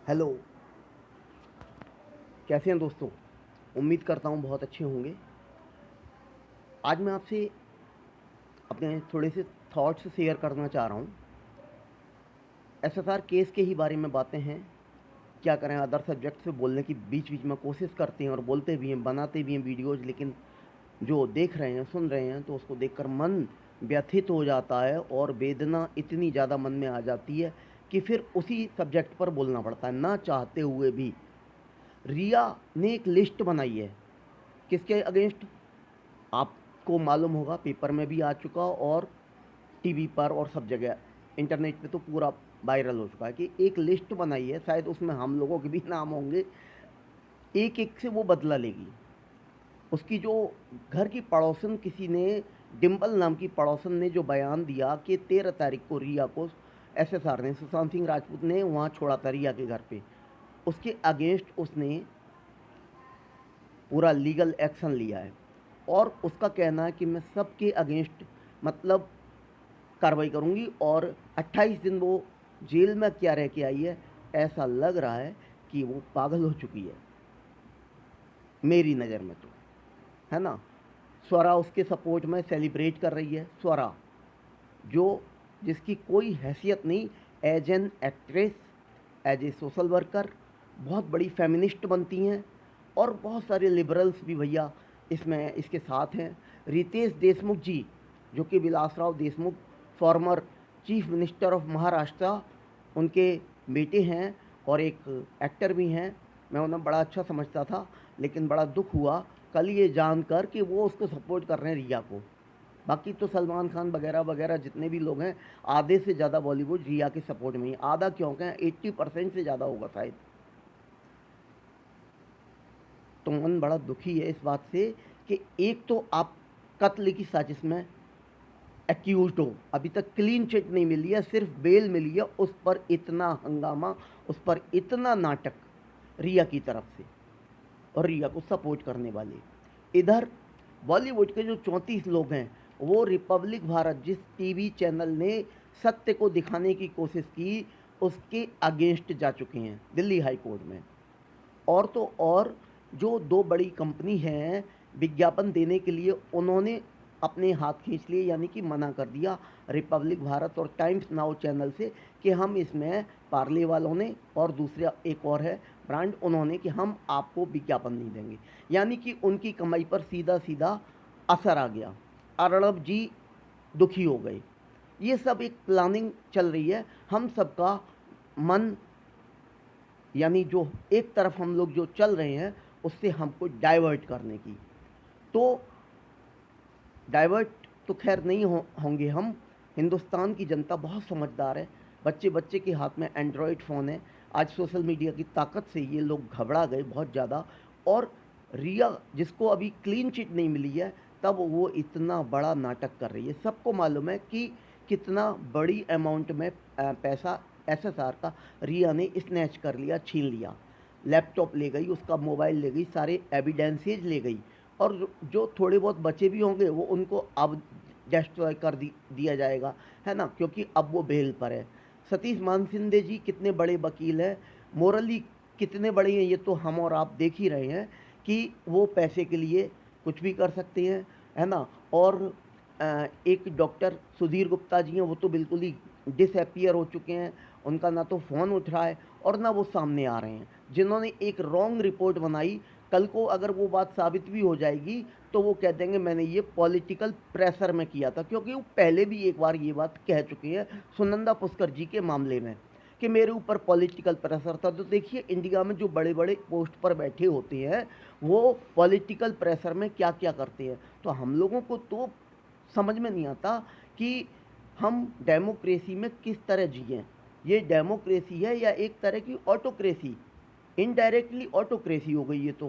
Hello. कैसे हैं दोस्तों? उम्मीद करता हूँ बहुत अच्छे होंगे। आज मैं आपसे अपने थोड़े से थॉट्स शेयर करना चाह रहा हूँ। एसएसआर केस के ही बारे में बातें हैं। क्या करें, अदर सब्जेक्ट से बोलने की बीच बीच में कोशिश करते हैं और बोलते भी हैं, बनाते भी हैं वीडियोज़, लेकिन जो देख रहे हैं, सुन रहे हैं, तो उसको देखकर मन व्यथित हो जाता है और वेदना इतनी ज़्यादा मन में आ जाती है कि फिर उसी सब्जेक्ट पर बोलना पड़ता है, ना चाहते हुए भी। रिया ने एक लिस्ट बनाई है। किसके अगेंस्ट? आपको मालूम होगा, पेपर में भी आ चुका और टीवी पर और सब जगह इंटरनेट पे तो पूरा वायरल हो चुका है कि एक लिस्ट बनाई है, शायद उसमें हम लोगों के भी नाम होंगे। एक एक से वो बदला लेगी। उसकी जो घर की पड़ोसन, किसी ने, डिम्पल नाम की पड़ोसन ने जो बयान दिया कि 13 तारीख को रिया को एसएसआर ने, सुशांत सिंह राजपूत ने वहाँ छोड़ा था रिया के घर पे, उसके अगेंस्ट उसने पूरा लीगल एक्शन लिया है। और उसका कहना है कि मैं सबके अगेंस्ट मतलब कार्रवाई करूंगी। और 28 दिन वो जेल में क्या रह के आई है, ऐसा लग रहा है कि वो पागल हो चुकी है, मेरी नज़र में तो, है ना। स्वरा उसके सपोर्ट में सेलिब्रेट कर रही है। स्वरा जो, जिसकी कोई हैसियत नहीं, as an actress, as a social worker, बहुत बड़ी फेमिनिस्ट बनती हैं। और बहुत सारे लिबरल्स भी भैया इसमें इसके साथ हैं। रितेश देशमुख जी, जो कि Vilasrao Deshmukh, former chief minister of Maharashtra, उनके बेटे हैं और एक एक्टर भी हैं। मैं उन्हें बड़ा अच्छा समझता था, लेकिन बड़ा दुख हुआ कल ये जानकर कि वो उसको सपोर्ट कर रहे हैं, रिया को। बाकी तो सलमान खान वगैरह वगैरह जितने भी लोग हैं, आधे से ज़्यादा बॉलीवुड रिया के सपोर्ट में ही। आधा क्यों कहें, 80% से ज़्यादा होगा शायद। तो मन बड़ा दुखी है इस बात से कि एक तो आप कत्ल की साजिश में एक्यूज हो, अभी तक क्लीन चिट नहीं मिली है, सिर्फ बेल मिली है, उस पर इतना हंगामा, उस पर इतना नाटक रिया की तरफ से और रिया को सपोर्ट करने वाले। इधर बॉलीवुड के जो 34 लोग हैं, वो रिपब्लिक भारत, जिस टीवी चैनल ने सत्य को दिखाने की कोशिश की, उसके अगेंस्ट जा चुके हैं दिल्ली हाई कोर्ट में। और तो और जो दो बड़ी कंपनी हैं विज्ञापन देने के लिए, उन्होंने अपने हाथ खींच लिए, यानी कि मना कर दिया रिपब्लिक भारत और टाइम्स नाउ चैनल से कि हम इसमें, पार्ले वालों ने और दूसरा एक और है ब्रांड, उन्होंने कि हम आपको विज्ञापन नहीं देंगे। यानी कि उनकी कमाई पर सीधा सीधा असर आ गया। अर्णब जी दुखी हो गए। ये सब एक प्लानिंग चल रही है, हम सबका मन, यानी जो एक तरफ हम लोग जो चल रहे हैं उससे हमको डाइवर्ट करने की। तो डाइवर्ट तो खैर नहीं होंगे हम। हिंदुस्तान की जनता बहुत समझदार है। बच्चे बच्चे के हाथ में एंड्रॉयड फ़ोन है। आज सोशल मीडिया की ताकत से ये लोग घबरा गए बहुत ज़्यादा। और रिया, जिसको अभी क्लीन चिट नहीं मिली है, तब वो इतना बड़ा नाटक कर रही है। सबको मालूम है कि कितना बड़ी अमाउंट में पैसा एसएसआर का रिया ने स्नैच कर लिया, छीन लिया। लैपटॉप ले गई, उसका मोबाइल ले गई, सारे एविडेंसेज ले गई। और जो थोड़े बहुत बचे भी होंगे वो उनको अब डिस्ट्रॉय कर दिया जाएगा, है ना, क्योंकि अब वो बेल पर है। सतीश मानसिंदे जी कितने बड़े वकील हैं, मोरली कितने बड़े हैं, ये तो हम और आप देख ही रहे हैं कि वो पैसे के लिए कुछ भी कर सकते हैं, है ना। और एक डॉक्टर सुधीर गुप्ता जी हैं, वो तो बिल्कुल ही डिसअपियर हो चुके हैं। उनका ना तो फ़ोन उठ रहा है और ना वो सामने आ रहे हैं। जिन्होंने एक रॉन्ग रिपोर्ट बनाई, कल को अगर वो बात साबित भी हो जाएगी तो वो कह देंगे मैंने ये पॉलिटिकल प्रेशर में किया था, क्योंकि वो पहले भी एक बार ये बात कह चुके हैं सुनंदा पुष्कर जी के मामले में कि मेरे ऊपर पॉलिटिकल प्रेशर था। तो देखिए, इंडिया में जो बड़े बड़े पोस्ट पर बैठे होते हैं वो पॉलिटिकल प्रेशर में क्या क्या करते हैं। तो हम लोगों को तो समझ में नहीं आता कि हम डेमोक्रेसी में किस तरह जिएं। ये डेमोक्रेसी है या एक तरह की ऑटोक्रेसी, इनडायरेक्टली ऑटोक्रेसी हो गई ये तो,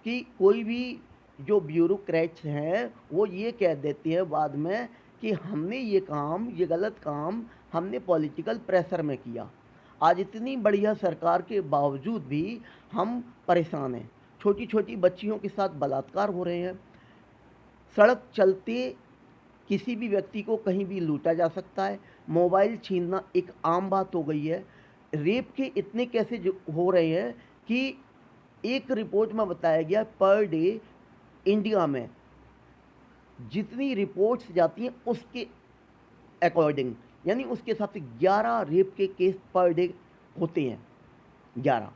कि कोई भी जो ब्यूरोक्रेट्स हैं वो ये कह देते हैं बाद में कि हमने ये काम, ये गलत काम हमने पॉलिटिकल प्रेशर में किया। आज इतनी बढ़िया सरकार के बावजूद भी हम परेशान हैं। छोटी छोटी बच्चियों के साथ बलात्कार हो रहे हैं। सड़क चलते किसी भी व्यक्ति को कहीं भी लूटा जा सकता है। मोबाइल छीनना एक आम बात हो गई है। रेप के इतने केसेस जो हो रहे हैं कि एक रिपोर्ट में बताया गया पर डे इंडिया में जितनी रिपोर्ट्स जाती हैं उसके अकॉर्डिंग, यानी उसके हिसाब से 11 रेप के केस पर डे होते हैं। 11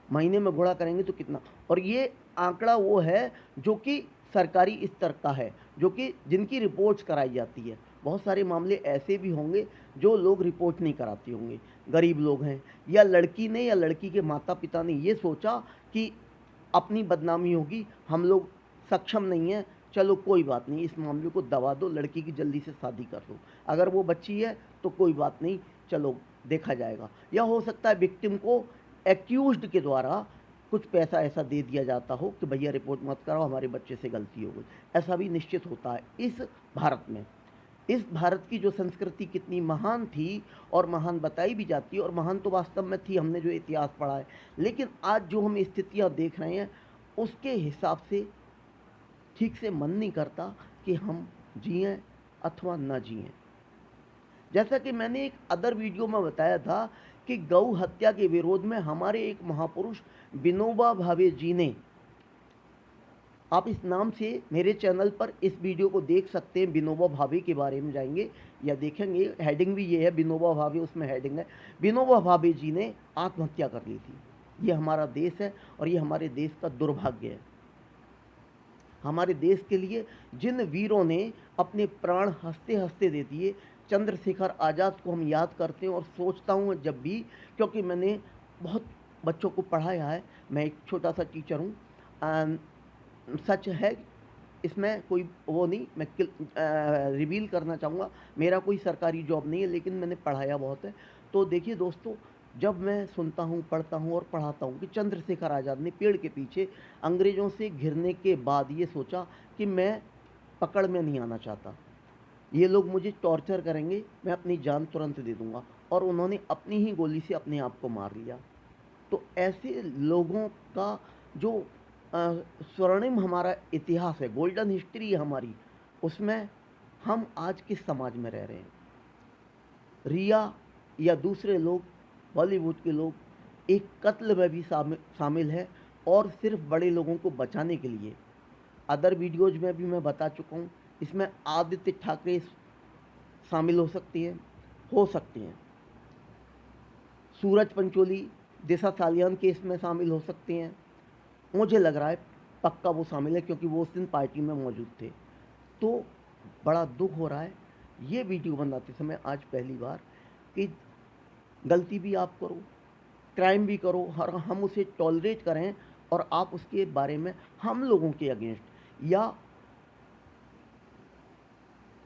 महीने में गुणा करेंगे तो कितना, और ये आंकड़ा वो है जो कि सरकारी स्तर का है, जो कि जिनकी रिपोर्ट्स कराई जाती है। बहुत सारे मामले ऐसे भी होंगे जो लोग रिपोर्ट नहीं कराते होंगे, गरीब लोग हैं, या लड़की ने या लड़की के माता पिता ने ये सोचा कि अपनी बदनामी होगी, हम लोग सक्षम नहीं हैं, चलो कोई बात नहीं, इस मामले को दबा दो, लड़की की जल्दी से शादी कर दो, अगर वो बच्ची है तो कोई बात नहीं, चलो देखा जाएगा। या हो सकता है विक्टिम को एक्यूज्ड के द्वारा कुछ पैसा ऐसा दे दिया जाता हो कि भैया रिपोर्ट मत कराओ, हमारे बच्चे से गलती हो गई। ऐसा भी निश्चित होता है इस भारत में। इस भारत की जो संस्कृति कितनी महान थी और महान बताई भी जाती है, और महान तो वास्तव में थी, हमने जो इतिहास पढ़ा है, लेकिन आज जो हम स्थितियां देख रहे हैं उसके हिसाब से ठीक से मन नहीं करता कि हम जिएं अथवा न जिएं। जैसा कि मैंने एक अदर वीडियो में बताया था कि गौ हत्या के विरोध में हमारे एक महापुरुष विनोबा भावे जी ने, आप इस नाम से मेरे चैनल पर इस वीडियो को देख सकते हैं, विनोबा भावे के बारे में जाएंगे या देखेंगे, हेडिंग भी ये है विनोबा भावे, उसमें हेडिंग है विनोबा भावे जी ने आत्महत्या कर ली थी। ये हमारा देश है और ये हमारे देश का दुर्भाग्य है। हमारे देश के लिए जिन वीरों ने अपने प्राण हंसते हंसते दे दिए, चंद्रशेखर आज़ाद को हम याद करते हैं, और सोचता हूँ जब भी, क्योंकि मैंने बहुत बच्चों को पढ़ाया है, मैं एक छोटा सा टीचर हूँ। सच है, इसमें कोई वो नहीं, मैं रिवील करना चाहूँगा, मेरा कोई सरकारी जॉब नहीं है, लेकिन मैंने पढ़ाया बहुत है। तो देखिए दोस्तों, जब मैं सुनता हूँ, पढ़ता हूँ और पढ़ाता हूँ कि चंद्रशेखर आज़ाद ने पेड़ के पीछे अंग्रेज़ों से घिरने के बाद ये सोचा कि मैं पकड़ में नहीं आना चाहता, ये लोग मुझे टॉर्चर करेंगे, मैं अपनी जान तुरंत दे दूंगा, और उन्होंने अपनी ही गोली से अपने आप को मार लिया। तो ऐसे लोगों का जो स्वर्णिम हमारा इतिहास है, गोल्डन हिस्ट्री है हमारी, उसमें हम आज किस समाज में रह रहे हैं। रिया या दूसरे लोग, बॉलीवुड के लोग एक कत्ल में भी शामिल है, और सिर्फ बड़े लोगों को बचाने के लिए। अदर वीडियोज में भी मैं बता चुका हूँ, इसमें आदित्य ठाकरे शामिल हो सकती हैं, सूरज पंचोली दिशा सालियान केस में शामिल हो सकते हैं। मुझे लग रहा है पक्का वो शामिल है, क्योंकि वो उस दिन पार्टी में मौजूद थे। तो बड़ा दुख हो रहा है ये वीडियो बनाते समय आज पहली बार कि गलती भी आप करो, क्राइम भी करो, और हम उसे टॉलरेट करें, और आप उसके बारे में हम लोगों के अगेंस्ट या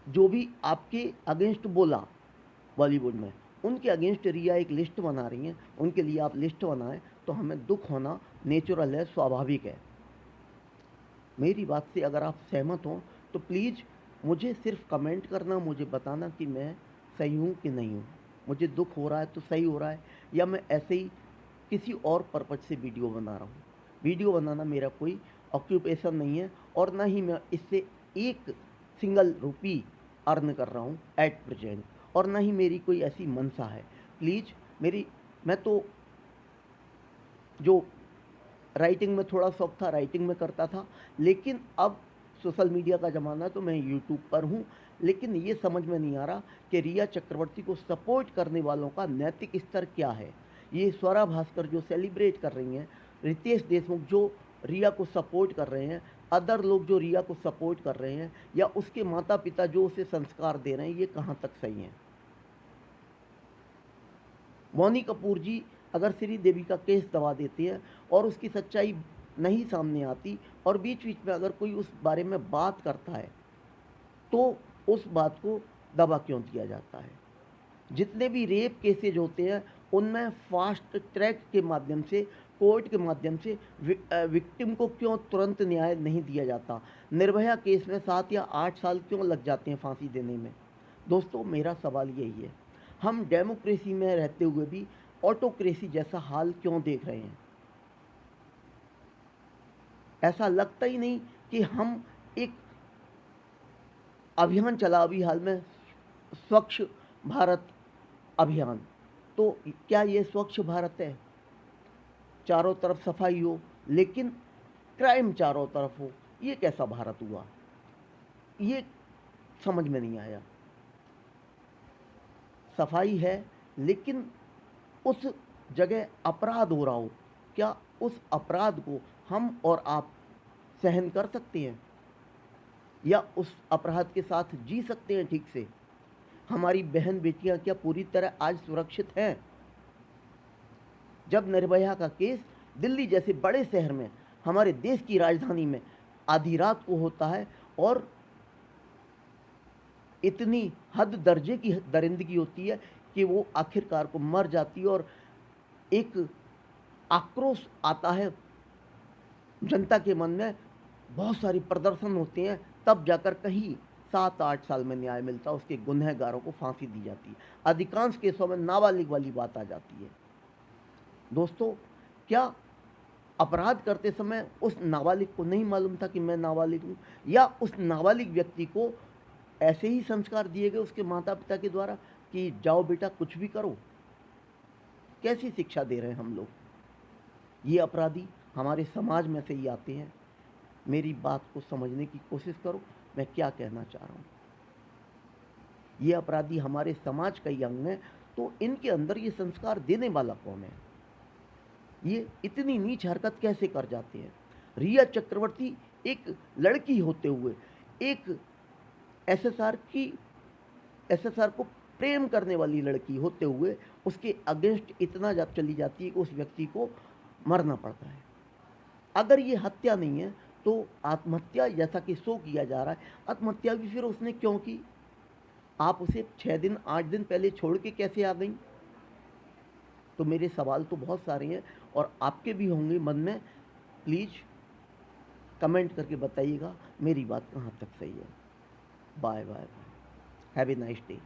जो भी आपके अगेंस्ट बोला बॉलीवुड में, उनके अगेंस्ट रिया एक लिस्ट बना रही हैं, उनके लिए आप लिस्ट बनाएं, तो हमें दुख होना नेचुरल है, स्वाभाविक है। मेरी बात से अगर आप सहमत हों तो प्लीज़ मुझे सिर्फ कमेंट करना, मुझे बताना कि मैं सही हूँ कि नहीं हूँ। मुझे दुख हो रहा है तो सही हो रहा है, या मैं ऐसे ही किसी और पर्पज से वीडियो बना रहा हूँ। वीडियो बनाना मेरा कोई ऑक्यूपेशन नहीं है, और ना ही मैं इससे एक सिंगल रुपी अर्न कर रहा हूँ एट प्रेजेंट, और ना ही मेरी कोई ऐसी मंशा है। प्लीज़ मैं तो जो राइटिंग में थोड़ा शौक था, राइटिंग में करता था, लेकिन अब सोशल मीडिया का ज़माना है तो मैं यूट्यूब पर हूँ। लेकिन ये समझ में नहीं आ रहा कि रिया चक्रवर्ती को सपोर्ट करने वालों का नैतिक स्तर क्या है। ये स्वरा भास्कर जो सेलिब्रेट कर रही हैं, रितेश देशमुख जो रिया को सपोर्ट कर रहे हैं, अदर लोग जो रिया को सपोर्ट कर रहे हैं, या उसके माता पिता जो उसे संस्कार दे रहे हैं, ये कहाँ तक सही है। मौनी कपूर जी अगर श्रीदेवी का केस दबा देती है और उसकी सच्चाई नहीं सामने आती, और बीच बीच में अगर कोई उस बारे में बात करता है, तो उस बात को दबा क्यों दिया जाता है। जितने भी रेप केसेज होते हैं उनमें फास्ट ट्रैक के माध्यम से, कोर्ट के माध्यम से विक्टिम को क्यों तुरंत न्याय नहीं दिया जाता। निर्भया केस में 7 या 8 साल क्यों लग जाते हैं फांसी देने में। दोस्तों, मेरा सवाल यही है, हम डेमोक्रेसी में रहते हुए भी ऑटोक्रेसी जैसा हाल क्यों देख रहे हैं। ऐसा लगता ही नहीं कि हम एक अभियान चला अभी हाल में, स्वच्छ भारत अभियान, तो क्या ये स्वच्छ भारत है? चारों तरफ सफाई हो लेकिन क्राइम चारों तरफ हो, ये कैसा भारत हुआ? ये समझ में नहीं आया। सफाई है लेकिन उस जगह अपराध हो रहा हो, क्या उस अपराध को हम और आप सहन कर सकते हैं या उस अपराध के साथ जी सकते हैं ठीक से? हमारी बहन बेटियां क्या पूरी तरह आज सुरक्षित हैं? जब निर्भया का केस दिल्ली जैसे बड़े शहर में, हमारे देश की राजधानी में आधी रात को होता है और इतनी हद दर्जे की दरिंदगी होती है कि वो आखिरकार को मर जाती है और एक आक्रोश आता है जनता के मन में, बहुत सारी प्रदर्शन होते हैं, तब जाकर कहीं 7-8 साल में न्याय मिलता है, उसके गुनहगारों को फांसी दी जाती है। अधिकांश केसों में नाबालिग वाली बात आ जाती है। दोस्तों, क्या अपराध करते समय उस नाबालिग को नहीं मालूम था कि मैं नाबालिग हूँ, या उस नाबालिग व्यक्ति को ऐसे ही संस्कार दिए गए उसके माता पिता के द्वारा कि जाओ बेटा कुछ भी करो? कैसी शिक्षा दे रहे हैं हम लोग? ये अपराधी हमारे समाज में से ही आते हैं। मेरी बात को समझने की कोशिश करो, मैं क्या कहना चाह रहा हूँ। ये अपराधी हमारे समाज का ही अंग है, तो इनके अंदर ये संस्कार देने वाला कौन है? ये इतनी नीच हरकत कैसे कर जाते हैं? रिया चक्रवर्ती एक लड़की होते हुए, एक एसएसआर को प्रेम करने वाली लड़की होते हुए, उसके अगेंस्ट इतना चली जाती है कि उस व्यक्ति को मरना पड़ता है। अगर ये हत्या नहीं है तो आत्महत्या जैसा कि शो किया जा रहा है, आत्महत्या भी फिर उसने क्यों की? आप उसे 6 दिन 8 दिन पहले छोड़ के कैसे आ गई? तो मेरे सवाल तो बहुत सारे हैं और आपके भी होंगे मन में। प्लीज़ कमेंट करके बताइएगा मेरी बात कहाँ तक सही है। Bye bye bye, have a nice day.